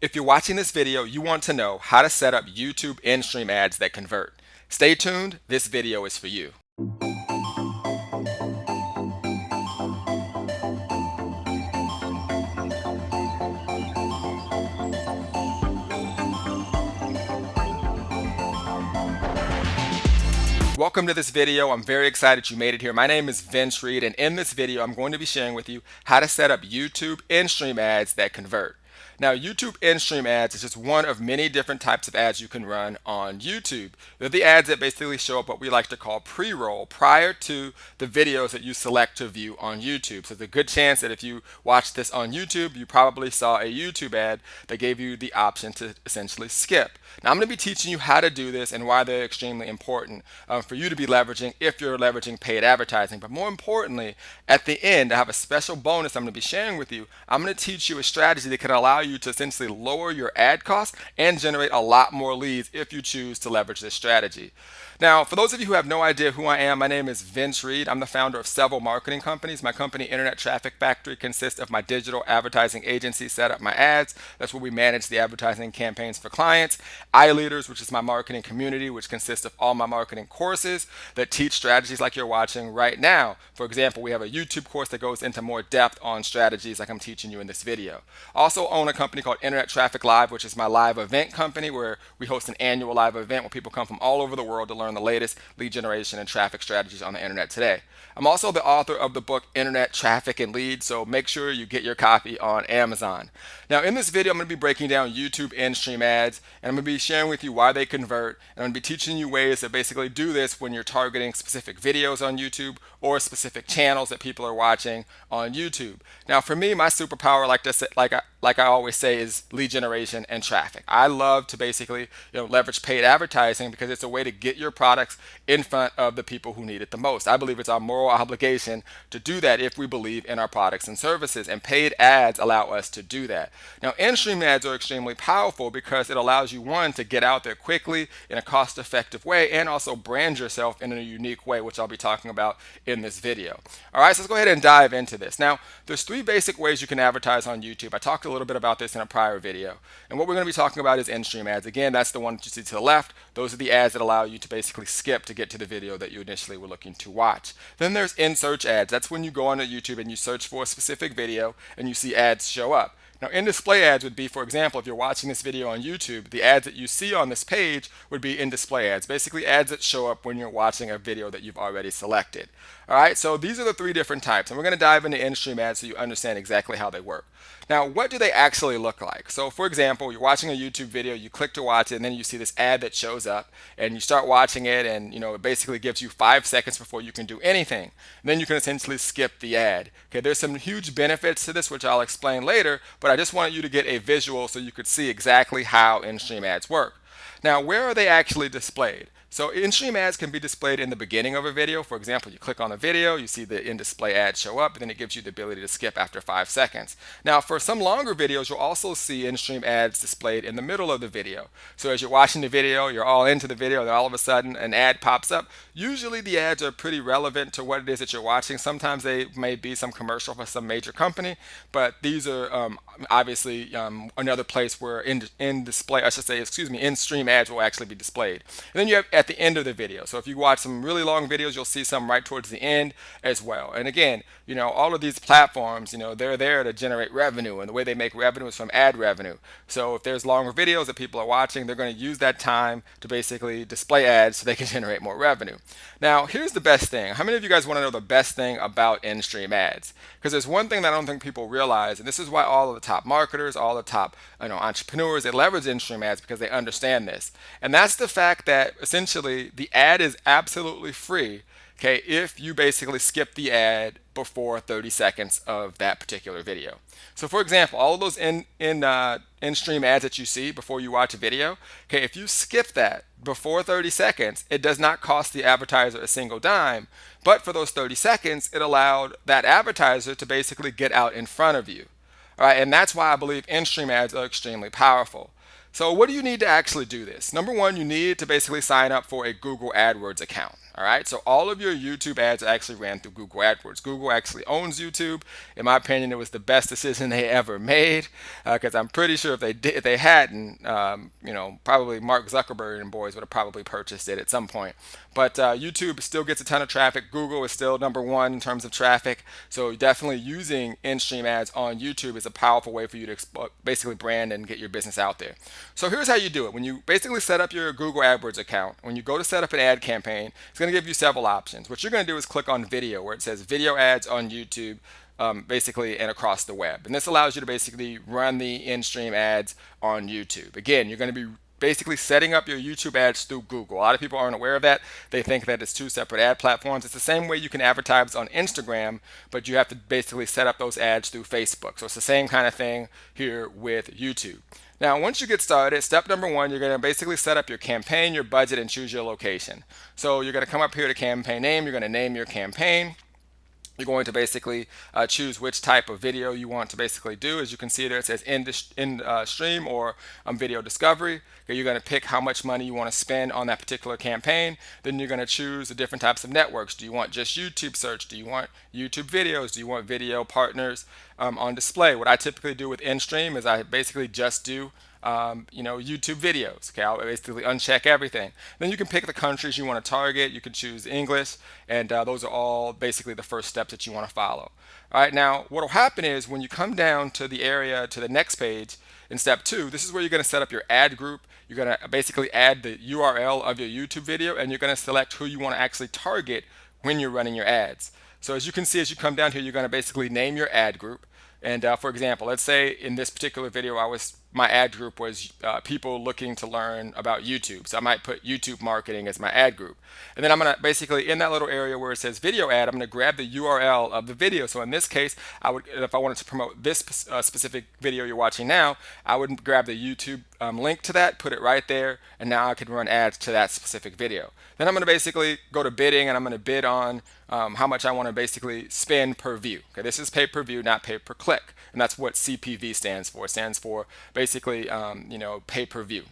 If you're watching this video, you want to know how to set up YouTube Instream ads that convert. Stay tuned, this video is for you. Welcome to this video. I'm very excited you made it here. My name is Vince Reed, and in this video, I'm going to be sharing with you how to set up YouTube Instream ads that convert. Now, YouTube Instream ads is just one of many different types of ads you can run on YouTube. They're the ads that basically show up what we like to call pre-roll prior to the videos that you select to view on YouTube. So there's a good chance that if you watch this on YouTube, you probably saw a YouTube ad that gave you the option to essentially skip. Now, I'm going to be teaching you how to do this and why they're extremely important for you to be leveraging if you're leveraging paid advertising. But more importantly, at the end, I have a special bonus I'm going to be sharing with you. I'm going to teach you a strategy that can allow you to essentially lower your ad costs and generate a lot more leads if you choose to leverage this strategy. Now, for those of you who have no idea who I am, my name is Vince Reed. I'm the founder of several marketing companies. My company, Internet Traffic Factory, consists of my digital advertising agency, Set Up My Ads. That's where we manage the advertising campaigns for clients. iLeaders, which is my marketing community, which consists of all my marketing courses that teach strategies like you're watching right now. For example, we have a YouTube course that goes into more depth on strategies like I'm teaching you in this video. Also own a company called Internet Traffic Live, which is my live event company where we host an annual live event where people come from all over the world to learn the latest lead generation and traffic strategies on the internet today. I'm also the author of the book Internet Traffic and Leads, so make sure you get your copy on Amazon. Now, in this video, I'm going to be breaking down YouTube Instream ads, and I'm going to be sharing with you why they convert, and I'm going to be teaching you ways to basically do this when you're targeting specific videos on YouTube or specific channels that people are watching on YouTube. Now, for me, my superpower, like I always say, is lead generation and traffic. I love to basically leverage paid advertising because it's a way to get your products in front of the people who need it the most. I believe it's our moral obligation to do that if we believe in our products and services, and paid ads allow us to do that. Now, in-stream ads are extremely powerful because it allows you, one, to get out there quickly in a cost-effective way and also brand yourself in a unique way, which I'll be talking about in this video. All right, so let's go ahead and dive into this. Now, there's three basic ways you can advertise on YouTube. I talked a little bit about this in a prior video, and what we're going to be talking about is in-stream ads. Again, that's the one that you see to the left. Those are the ads that allow you to basically skip to get to the video that you initially were looking to watch. Then there's in-search ads. That's when you go onto YouTube and you search for a specific video and you see ads show up. Now, in-display ads would be, for example, if you're watching this video on YouTube, the ads that you see on this page would be in-display ads, basically ads that show up when you're watching a video that you've already selected. All right, so these are the three different types, and we're going to dive into in-stream ads so you understand exactly how they work. Now, what do they actually look like? So, for example, you're watching a YouTube video, you click to watch it, and then you see this ad that shows up, and you start watching it, and it basically gives you 5 seconds before you can do anything. And then you can essentially skip the ad. Okay, there's some huge benefits to this, which I'll explain later, but I just wanted you to get a visual so you could see exactly how in-stream ads work. Now, where are they actually displayed? So in-stream ads can be displayed in the beginning of a video. For example, you click on a video, you see the in-display ad show up, and then it gives you the ability to skip after 5 seconds. Now, for some longer videos, you'll also see in-stream ads displayed in the middle of the video. So as you're watching the video, you're all into the video, then all of a sudden an ad pops up. Usually the ads are pretty relevant to what it is that you're watching. Sometimes they may be some commercial for some major company, but these are obviously another place where in-stream ads will actually be displayed. And then you have at the end of the video. So if you watch some really long videos, you'll see some right towards the end as well. And again, all of these platforms, they're there to generate revenue, and the way they make revenue is from ad revenue. So if there's longer videos that people are watching, they're going to use that time to basically display ads so they can generate more revenue. Now, here's the best thing. How many of you guys want to know the best thing about in-stream ads? Because there's one thing that I don't think people realize, and this is why all of the top marketers, all the top entrepreneurs, they leverage in-stream ads because they understand this. And that's the fact that essentially the ad is absolutely free, okay, if you basically skip the ad before 30 seconds of that particular video. So for example, all of those in-stream ads that you see before you watch a video, okay, if you skip that before 30 seconds, it does not cost the advertiser a single dime, but for those 30 seconds, it allowed that advertiser to basically get out in front of you. All right, and that's why I believe in-stream ads are extremely powerful. So what do you need to actually do this? Number one, you need to basically sign up for a Google AdWords account. All right, so all of your YouTube ads are actually ran through Google AdWords. Google actually owns YouTube. In my opinion, it was the best decision they ever made, because I'm pretty sure if they hadn't, probably Mark Zuckerberg and boys would have probably purchased it at some point. But YouTube still gets a ton of traffic. Google is still number one in terms of traffic. So definitely using in-stream ads on YouTube is a powerful way for you to basically brand and get your business out there. So here's how you do it. When you basically set up your Google AdWords account, when you go to set up an ad campaign, it's going to give you several options. What you're going to do is click on video, where it says video ads on YouTube, basically, and across the web. And this allows you to basically run the in-stream ads on YouTube. Again, you're going to be basically setting up your YouTube ads through Google. A lot of people aren't aware of that. They think that it's two separate ad platforms. It's the same way you can advertise on Instagram, but you have to basically set up those ads through Facebook. So it's the same kind of thing here with YouTube. Now, once you get started, step number one, you're going to basically set up your campaign, your budget, and choose your location. So you're going to come up here to campaign name. You're going to name your campaign. You're going to basically choose which type of video you want to basically do. As you can see there, it says in stream or video discovery. Okay, you're going to pick how much money you want to spend on that particular campaign. Then you're going to choose the different types of networks. Do you want just YouTube search? Do you want YouTube videos? Do you want video partners on display? What I typically do with in-stream is I basically just do YouTube videos. Okay, I'll basically uncheck everything. Then you can pick the countries you want to target. You can choose English, and those are all basically the first steps that you want to follow. All right, now what will happen is when you come down to the area to the next page in step two, this is where you're going to set up your ad group. You're going to basically add the URL of your YouTube video, and you're going to select who you want to actually target when you're running your ads. So as you can see, as you come down here, you're going to basically name your ad group. And for example, let's say in this particular video, my ad group was people looking to learn about YouTube. So I might put YouTube marketing as my ad group. And then I'm going to basically, in that little area where it says video ad, I'm going to grab the URL of the video. So in this case, if I wanted to promote this specific video you're watching now, I would grab the YouTube link to that, put it right there, and now I can run ads to that specific video. Then I'm going to basically go to bidding, and I'm going to bid on how much I want to basically spend per view. Okay, this is pay per view, not pay per click, and that's what CPV stands for. It stands for basically pay per view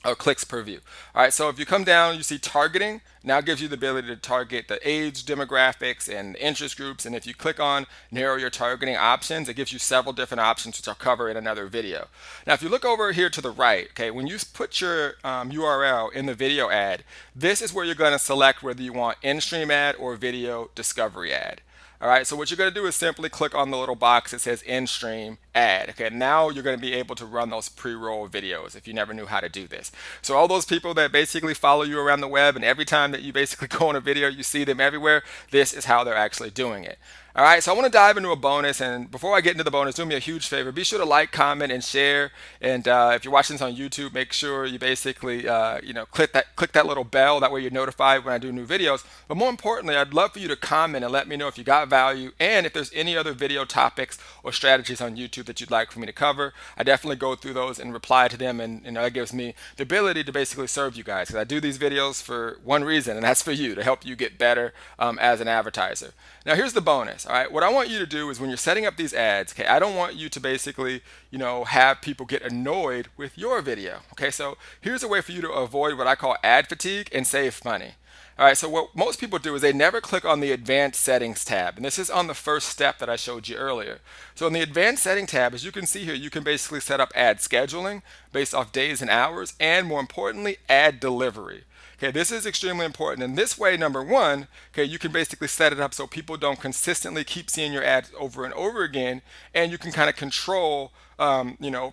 or clicks per view. All right, so if you come down, you see targeting. Now it gives you the ability to target the age demographics and interest groups. And if you click on narrow your targeting options, it gives you several different options, which I'll cover in another video. Now, if you look over here to the right, okay, when you put your URL in the video ad, this is where you're going to select whether you want in-stream ad or video discovery ad. All right, so what you're going to do is simply click on the little box that says in-stream ad. Okay, now you're going to be able to run those pre-roll videos if you never knew how to do this. So all those people that basically follow you around the web, and every time that you basically go on a video, you see them everywhere, this is how they're actually doing it. All right, so I want to dive into a bonus, and before I get into the bonus, do me a huge favor. Be sure to like, comment, and share. And if you're watching this on YouTube, make sure you basically click that little bell. That way you're notified when I do new videos. But more importantly, I'd love for you to comment and let me know if you got value, and if there's any other video topics or strategies on YouTube that you'd like for me to cover. I definitely go through those and reply to them, and that gives me the ability to basically serve you guys. Because I do these videos for one reason, and that's for you, to help you get better as an advertiser. Now here's the bonus. All right, what I want you to do is when you're setting up these ads, okay, I don't want you to basically, have people get annoyed with your video. Okay, so here's a way for you to avoid what I call ad fatigue and save money. All right, so what most people do is they never click on the advanced settings tab. And this is on the first step that I showed you earlier. So in the advanced setting tab, as you can see here, you can basically set up ad scheduling based off days and hours, and more importantly, ad delivery. Okay, this is extremely important. And this way, number one, okay, you can basically set it up so people don't consistently keep seeing your ads over and over again, and you can kind of control,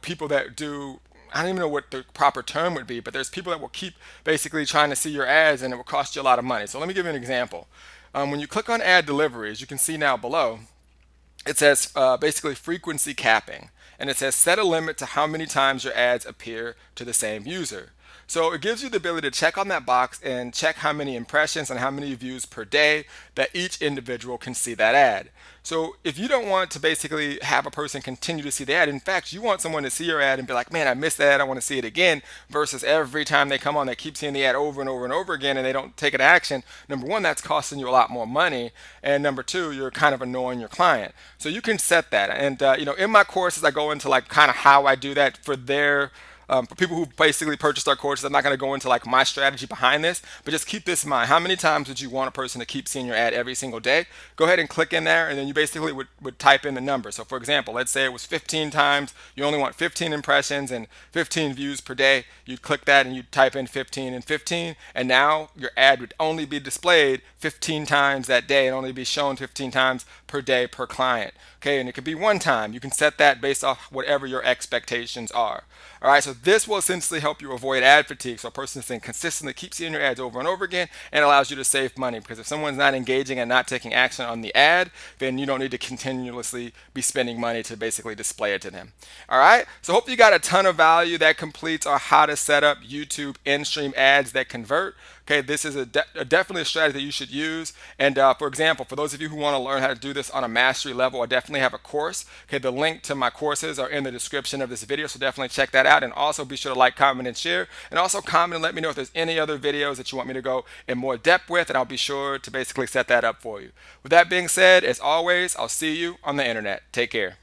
people that do. I don't even know what the proper term would be, but there's people that will keep basically trying to see your ads, and it will cost you a lot of money. So let me give you an example. When you click on ad delivery, as you can see now below, it says basically frequency capping, and it says set a limit to how many times your ads appear to the same user. So it gives you the ability to check on that box and check how many impressions and how many views per day that each individual can see that ad. So if you don't want to basically have a person continue to see the ad, in fact, you want someone to see your ad and be like, man, I missed that, I want to see it again, versus every time they come on, they keep seeing the ad over and over and over again and they don't take an action. Number one, that's costing you a lot more money. And number two, you're kind of annoying your client. So you can set that. And, in my courses, I go into like kind of how I do that for their For people who basically purchased our courses, I'm not going to go into like my strategy behind this, but just keep this in mind. How many times would you want a person to keep seeing your ad every single day? Go ahead and click in there, and then you basically would type in the number. So for example, let's say it was 15 times. You only want 15 impressions and 15 views per day. You'd click that and you'd type in 15 and 15, and now your ad would only be displayed 15 times that day and only be shown 15 times per day per client. Okay, and it could be one time. You can set that based off whatever your expectations are. All right, so this will essentially help you avoid ad fatigue. So a person can consistently keep seeing your ads over and over again, and allows you to save money, because if someone's not engaging and not taking action on the ad, then you don't need to continuously be spending money to basically display it to them. All right, so hope you got a ton of value. That completes our how to set up YouTube Instream ads that convert. Okay, this is definitely a strategy that you should use. And for example, for those of you who want to learn how to do this on a mastery level, I definitely have a course. Okay, the link to my courses are in the description of this video, so definitely check that out. And also be sure to like, comment, and share. And also comment and let me know if there's any other videos that you want me to go in more depth with, and I'll be sure to basically set that up for you. With that being said, as always, I'll see you on the internet. Take care.